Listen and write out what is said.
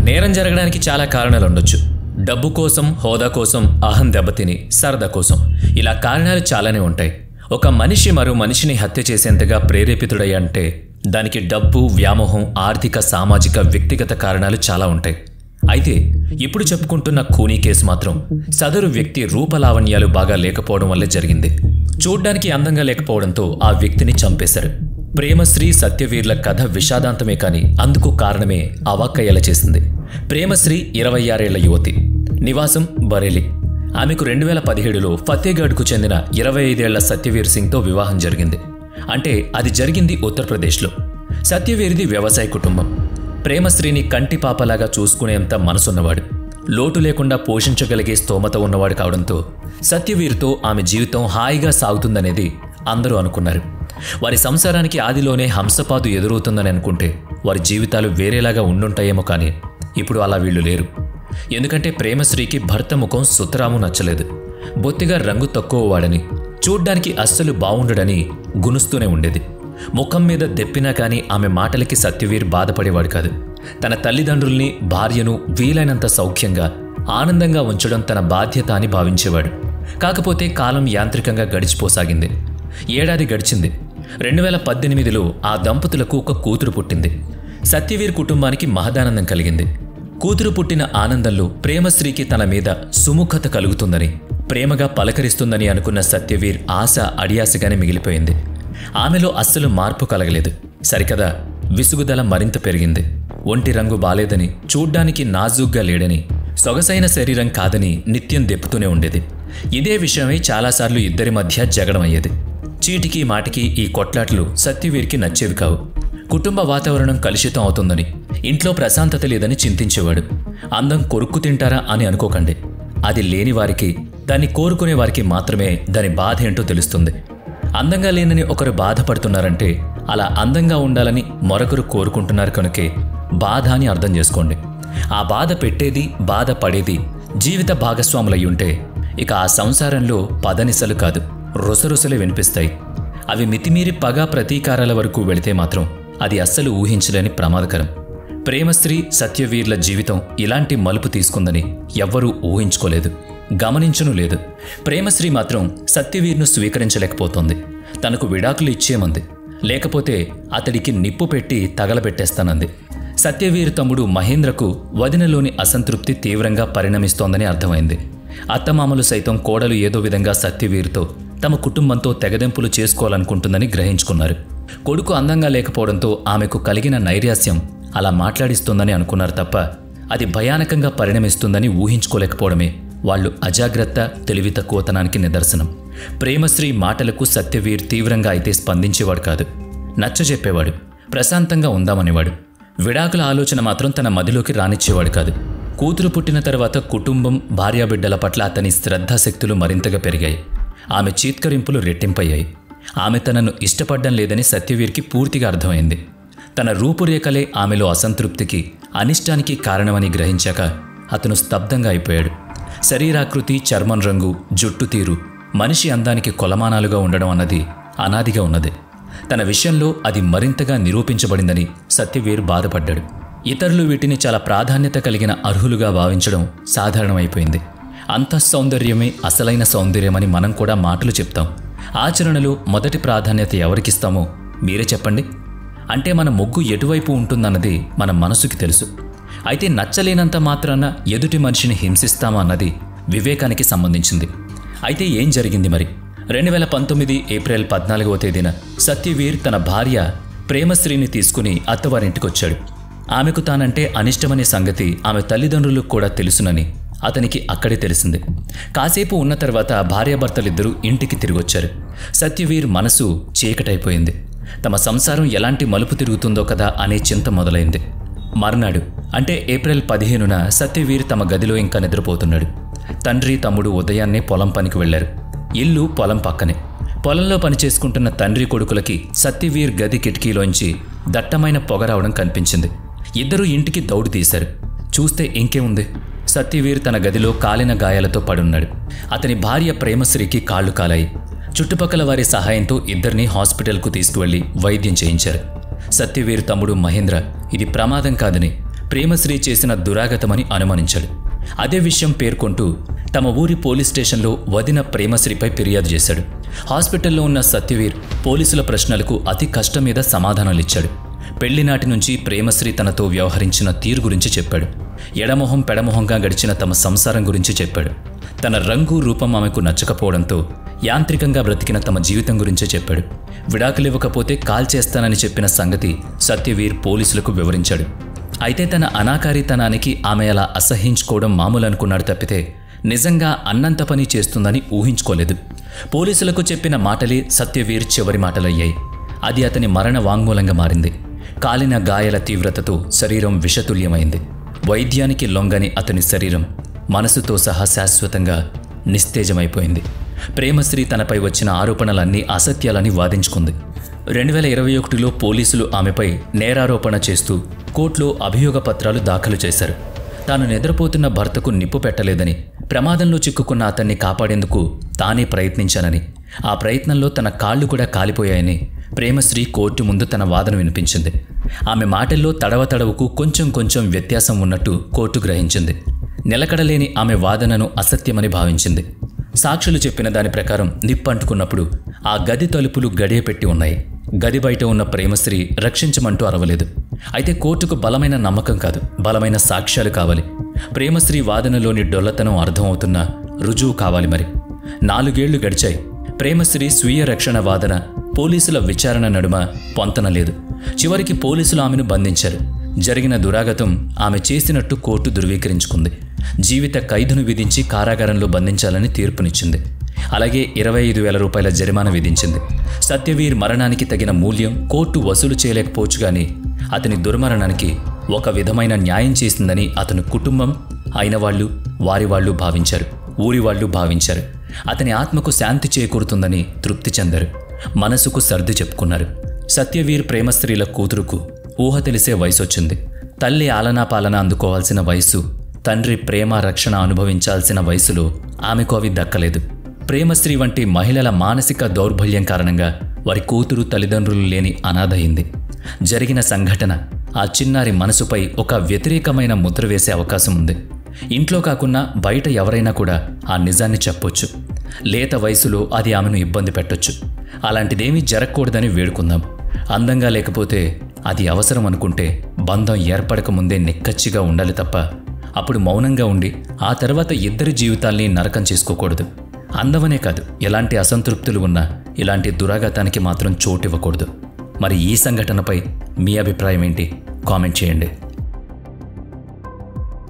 నేరం జరగడానికి చాలా కారణాలు ఉండొచ్చు. డబ్బు కోసం, హోదా కోసం, అహం దెబ్బతిని, సరదా కోసం, ఇలా కారణాలు చాలానే ఉంటాయి. ఒక మనిషి మరో మనిషిని హత్య చేసేంతగా ప్రేరేపితుడయ్యంటే దానికి డబ్బు, వ్యామోహం, ఆర్థిక, సామాజిక, వ్యక్తిగత కారణాలు చాలా ఉంటాయి. అయితే ఇప్పుడు చెప్పుకుంటున్న ఖూనీ కేసు మాత్రం సదరు వ్యక్తి రూపలావణ్యాలు బాగా లేకపోవడం వల్లే జరిగింది. చూడ్డానికి అందంగా లేకపోవడంతో ఆ వ్యక్తిని చంపేశారు. ప్రేమశ్రీ, సత్యవీర్ల కథ విషాదాంతమే కాని అందుకు కారణమే అవాక్కయ్యేలా చేసింది. ప్రేమశ్రీ 26 ఏళ్ల యువతి, నివాసం బరేలీ. ఆమెకు 2017లో ఫతేగఢ్కు చెందిన 25 ఏళ్ల సత్యవీర్ సింగ్తో వివాహం జరిగింది. అంటే అది జరిగింది ఉత్తరప్రదేశ్లో. సత్యవీర్ది వ్యవసాయ కుటుంబం. ప్రేమశ్రీని కంటి పాపలాగా చూసుకునేంత మనసున్నవాడు, లోటు లేకుండా పోషించగలిగే స్తోమత ఉన్నవాడు కావడంతో సత్యవీర్తో ఆమె జీవితం హాయిగా సాగుతుందనేది అందరూ అనుకున్నారు. వారి సంసారానికి ఆదిలోనే హంసపాదు ఎదురవుతుందని అనుకుంటే వారి జీవితాలు వేరేలాగా ఉండుంటాయేమో కానీ ఇప్పుడు అలా వీళ్ళు లేరు. ఎందుకంటే ప్రేమశ్రీకి భర్త ముఖం సుతరాము నచ్చలేదు. బొత్తిగా రంగు తక్కువ వాడని, చూడ్డానికి అస్సలు బావుండడని గునుస్తూనే ఉండేది. ముఖం మీద దెప్పినా కానీ ఆమె మాటలకి సత్యవీర్ బాధపడేవాడు కాదు. తన తల్లిదండ్రుల్ని, భార్యను వీలైనంత సౌఖ్యంగా, ఆనందంగా ఉంచడం తన బాధ్యత అని భావించేవాడు. కాకపోతే కాలం యాంత్రికంగా గడిచిపోసాగింది. ఏడాది గడిచింది. 2018లో ఆ దంపతులకు ఒక కూతురు పుట్టింది. సత్యవీర్ కుటుంబానికి మహదానందం కలిగింది. కూతురు పుట్టిన ఆనందంలో ప్రేమశ్రీకి తన మీద సుముఖత కలుగుతుందని, ప్రేమగా పలకరిస్తుందని అనుకున్న సత్యవీర్ ఆశ అడియాసగానే మిగిలిపోయింది. ఆమెలో అస్సలు మార్పు కలగలేదు. సరికదా విసుగుదల మరింత పెరిగింది. ఒంటి రంగు బాలేదని, చూడ్డానికి నాజూగ్గా లేడని, సొగసైన శరీరం కాదని నిత్యం దెప్పుతూనే ఉండేది. ఇదే విషయమై చాలాసార్లు ఇద్దరి మధ్య జగడం అయ్యేది. చీటికి మాటికి ఈ కొట్లాట్లు సత్యవీర్కి నచ్చేవి కావు. కుటుంబ వాతావరణం కలుషితం అవుతుందని, ఇంట్లో ప్రశాంతత లేదని చింతించేవాడు. అందం కొరుక్కు తింటారా అని అనుకోకండి. అది లేని వారికి, దాన్ని కోరుకునే వారికి మాత్రమే దాని బాధ ఏంటో తెలుస్తుంది. అందంగా లేనని ఒకరు బాధపడుతున్నారంటే అలా అందంగా ఉండాలని మరొకరు కోరుకుంటున్నారు కనుకే బాధ అని అర్థం చేసుకోండి. ఆ బాధ పెట్టేది, బాధ పడేది జీవిత భాగస్వాములయ్యుంటే ఇక ఆ సంసారంలో పదనిసలు కాదు, రుసరుసలే వినిపిస్తాయి. అవి మితిమీరి పగ, ప్రతీకారాల వరకు వెళితే మాత్రం అది అస్సలు ఊహించలేని ప్రమాదకరం. ప్రేమశ్రీ, సత్యవీర్ల జీవితం ఇలాంటి మలుపు తీసుకుందని ఎవ్వరూ ఊహించుకోలేదు, గమనించను లేదు. ప్రేమశ్రీ మాత్రం సత్యవీర్ను స్వీకరించలేకపోతోంది. తనకు విడాకులు ఇచ్చేమంది, లేకపోతే అతడికి నిప్పు పెట్టి తగలబెట్టేస్తానంది. సత్యవీర్ తమ్ముడు మహేంద్రకు వదినలోని అసంతృప్తి తీవ్రంగా పరిణమిస్తోందని అర్థమైంది. అత్తమామలు సైతం కోడలు ఏదో విధంగా సత్యవీర్తో, తమ కుటుంబంతో తెగదెంపులు చేసుకోవాలనుకుంటుందని గ్రహించుకున్నారు. కొడుకు అందంగా లేకపోవడంతో ఆమెకు కలిగిన నైరాస్యం అలా మాట్లాడిస్తోందని అనుకున్నారు తప్ప అది భయానకంగా పరిణమిస్తుందని ఊహించుకోలేకపోవడమే వాళ్లు అజాగ్రత్త, తెలివి తక్కువతనానికి నిదర్శనం. ప్రేమశ్రీ మాటలకు సత్యవీర్ తీవ్రంగా అయితే స్పందించేవాడు కాదు. నచ్చజెప్పేవాడు, ప్రశాంతంగా ఉందామనేవాడు. విడాకుల ఆలోచన మాత్రం తన మదిలోకి రానిచ్చేవాడు కాదు. కూతురు పుట్టిన తర్వాత కుటుంబం, భార్యాబిడ్డల పట్ల అతని శ్రద్ధాశక్తులు మరింతగా పెరిగాయి. ఆమె చీత్కరింపులు రెట్టింపయ్యాయి. ఆమె తనను ఇష్టపడ్డం లేదని సత్యవీర్కి పూర్తిగా అర్థమైంది. తన రూపురేఖలే ఆమెలో అసంతృప్తికి, అనిష్టానికి కారణమని గ్రహించాక అతను స్తబ్దంగా అయిపోయాడు. శరీరాకృతి, చర్మం రంగు, జుట్టు తీరు మనిషి అందానికి కొలమానాలుగా ఉండడం అన్నది అనాదిగా ఉన్నది. తన విషయంలో అది మరింతగా నిరూపించబడిందని సత్యవీర్ బాధపడ్డాడు. ఇతరులు వీటిని చాలా ప్రాధాన్యత కలిగిన అర్హులుగా భావించడం సాధారణమైపోయింది. అంతఃసౌందర్యమే అసలైన సౌందర్యమని మనం కూడా మాటలు చెప్తాం. ఆచరణలో మొదటి ప్రాధాన్యత ఎవరికిస్తామో మీరే చెప్పండి. అంటే మన మొగ్గు ఎటువైపు ఉంటుందన్నది మన మనసుకి తెలుసు. అయితే నచ్చలేనంత మాత్రాన ఎదుటి మనిషిని హింసిస్తామా అన్నది వివేకానికి సంబంధించింది. అయితే ఏం జరిగింది మరి? 2019 ఏప్రిల్ 14వ తేదీన సత్యవీర్ తన భార్య ప్రేమశ్రీని తీసుకుని అత్తవారింటికొచ్చాడు. ఆమెకు తానంటే అనిష్టమనే సంగతి ఆమె తల్లిదండ్రులకు కూడా తెలుసునని అతనికి అక్కడే తెలిసింది. కాసేపు ఉన్న తర్వాత భార్యాభర్తలిద్దరూ ఇంటికి తిరిగొచ్చారు. సత్యవీర్ మనసు చీకటైపోయింది. తమ సంసారం ఎలాంటి మలుపు తిరుగుతుందో కదా అనే చింత మొదలైంది. మర్నాడు అంటే ఏప్రిల్ 15న సత్యవీర్ తమ గదిలో ఇంకా నిద్రపోతున్నాడు. తండ్రి, తమ్ముడు ఉదయాన్నే పొలం పనికి వెళ్లారు. ఇల్లు పొలం పక్కనే. పొలంలో పనిచేసుకుంటున్న తండ్రి కొడుకులకి సత్యవీర్ గది కిటికీలోంచి దట్టమైన పొగ రావడం కనిపించింది. ఇద్దరూ ఇంటికి దౌడు తీశారు. చూస్తే ఇంకేముంది, సత్యవీర్ తన గదిలో కాలిన గాయాలతో పడున్నాడు. అతని భార్య ప్రేమశ్రీకి కాళ్లు కాలాయి. చుట్టుపక్కల వారి సహాయంతో ఇద్దరిని హాస్పిటల్కు తీసుకువెళ్లి వైద్యం చేయించారు. సత్యవీర్ తమ్ముడు మహేంద్ర ఇది ప్రమాదం కాదని, ప్రేమశ్రీ చేసిన దురాగతమని అనుమానించాడు. అదే విషయం పేర్కొంటూ తమ ఊరి పోలీస్ స్టేషన్లో వదిన ప్రేమశ్రీపై ఫిర్యాదు చేశాడు. హాస్పిటల్లో ఉన్న సత్యవీర్ పోలీసుల ప్రశ్నలకు అతి కష్టం మీద సమాధానాలిచ్చాడు. పెళ్లినాటి నుంచి ప్రేమశ్రీ తనతో వ్యవహరించిన తీరు గురించి చెప్పాడు. ఎడమొహం పెడమొహంగా గడిచిన తమ సంసారం గురించి చెప్పాడు. తన రంగు రూపం ఆమెకు నచ్చకపోవడంతో యాంత్రికంగా బ్రతికిన తమ జీవితం గురించే చెప్పాడు. విడాకులివ్వకపోతే కాల్చేస్తానని చెప్పిన సంగతి సత్యవీర్ పోలీసులకు వివరించాడు. అయితే తన అనాకారితనానికి ఆమె అలా అసహ్యించుకోవడం మామూలు అనుకున్నాడు తప్పితే నిజంగా అన్నంత పని చేస్తుందని ఊహించుకోలేదు. పోలీసులకు చెప్పిన మాటలే సత్యవీర్ చివరి మాటలయ్యాయి. అది అతని మరణ వాంగ్మూలంగా మారింది. కాలిన గాయాల తీవ్రతతో శరీరం విషతుల్యమైంది. వైద్యానికి లొంగని అతని శరీరం మనసుతో సహా శాశ్వతంగా నిస్తేజమైపోయింది. ప్రేమశ్రీ తనపై వచ్చిన ఆరోపణలన్నీ అసత్యాలని వాదించుకుంది. 2021లో పోలీసులు ఆమెపై నేరారోపణ చేస్తూ కోర్టులో అభియోగ పత్రాలు దాఖలు చేశారు. తాను నిద్రపోతున్న భర్తకు నిప్పు పెట్టలేదని, ప్రమాదంలో చిక్కుకున్న అతన్ని కాపాడేందుకు తానే ప్రయత్నించానని, ఆ ప్రయత్నంలో తన కాళ్లు కూడా కాలిపోయాయని ప్రేమశ్రీ కోర్టు ముందు తన వాదన వినిపించింది. ఆమె మాటల్లో తడవతడవుకు కొంచెం వ్యత్యాసం ఉన్నట్టు కోర్టు గ్రహించింది. నిలకడలేని ఆమె వాదనను అసత్యమని భావించింది. సాక్షులు చెప్పిన దాని ప్రకారం నిప్పంటుకున్నప్పుడు ఆ గది తలుపులు గడియపెట్టి ఉన్నాయి. గది బయట ఉన్న ప్రేమశ్రీ రక్షించమంటూ అరవలేదు. అయితే కోర్టుకు బలమైన నమ్మకం కాదు, బలమైన సాక్ష్యాలు కావాలి. ప్రేమశ్రీ వాదనలోని డొల్లతనం అర్థమవుతున్న రుజువు కావాలి. మరి 4 ఏళ్లు గడిచాయి. ప్రేమశ్రీ స్వీయ రక్షణ వాదన పోలీసుల విచారణ నడుమ పొంతనలేదు. చివరికి పోలీసులు ఆమెను బంధించారు. జరిగిన దురాగతం ఆమె చేసినట్టు కోర్టు ధృవీకరించుకుంది. జీవిత ఖైదును విధించి కారాగారంలో బంధించాలని తీర్పునిచ్చింది. అలాగే 25,000 రూపాయల జరిమానా విధించింది. సత్యవీర్ మరణానికి తగిన మూల్యం కోర్టు వసూలు చేయలేకపోవచ్చు గాని అతని దుర్మరణానికి ఒక విధమైన న్యాయం చేసిందని అతని కుటుంబం, అయినవాళ్లు, వారివాళ్లు భావించారు. ఊరివాళ్లు భావించారు. అతని ఆత్మకు శాంతి చేకూరుతుందని తృప్తి చెందారు. మనసుకు సర్ది చెప్పుకున్నారు. సత్యవీర్ ప్రేమశ్రీల కూతురుకు ఊహ తెలిసే వయసొచ్చింది. తల్లి ఆలనాపాలన అందుకోవాల్సిన వయసు, తండ్రి ప్రేమ రక్షణ అనుభవించాల్సిన వయసులో ఆమెకు అవి దక్కలేదు. ప్రేమశ్రీ వంటి మహిళల మానసిక దౌర్బల్యం కారణంగా వారి కూతురు తల్లిదండ్రులు లేని అనాథ అయింది. జరిగిన సంఘటన ఆ చిన్నారి మనసుపై ఒక వ్యతిరేకమైన ముద్ర వేసే అవకాశం ఉంది. ఇంట్లో కాకున్నా బయట ఎవరైనా కూడా ఆ నిజాన్ని చెప్పొచ్చు. లేత వయసులో అది ఆమెను ఇబ్బంది పెట్టొచ్చు. అలాంటిదేమీ జరగకూడదని వేడుకుందాం. అందంగా లేకపోతే అది అవసరం అనుకుంటే బంధం ఏర్పడక ముందే నిక్కచ్చిగా ఉండాలి తప్ప అప్పుడు మౌనంగా ఉండి ఆ తర్వాత ఇద్దరి జీవితాల్ని నరకం చేసుకోకూడదు. అందమనే కాదు, ఎలాంటి అసంతృప్తులు ఉన్నా ఇలాంటి దురాఘాతానికి మాత్రం చోటివ్వకూడదు. మరి ఈ సంఘటనపై మీ అభిప్రాయం ఏంటి? కామెంట్ చేయండి.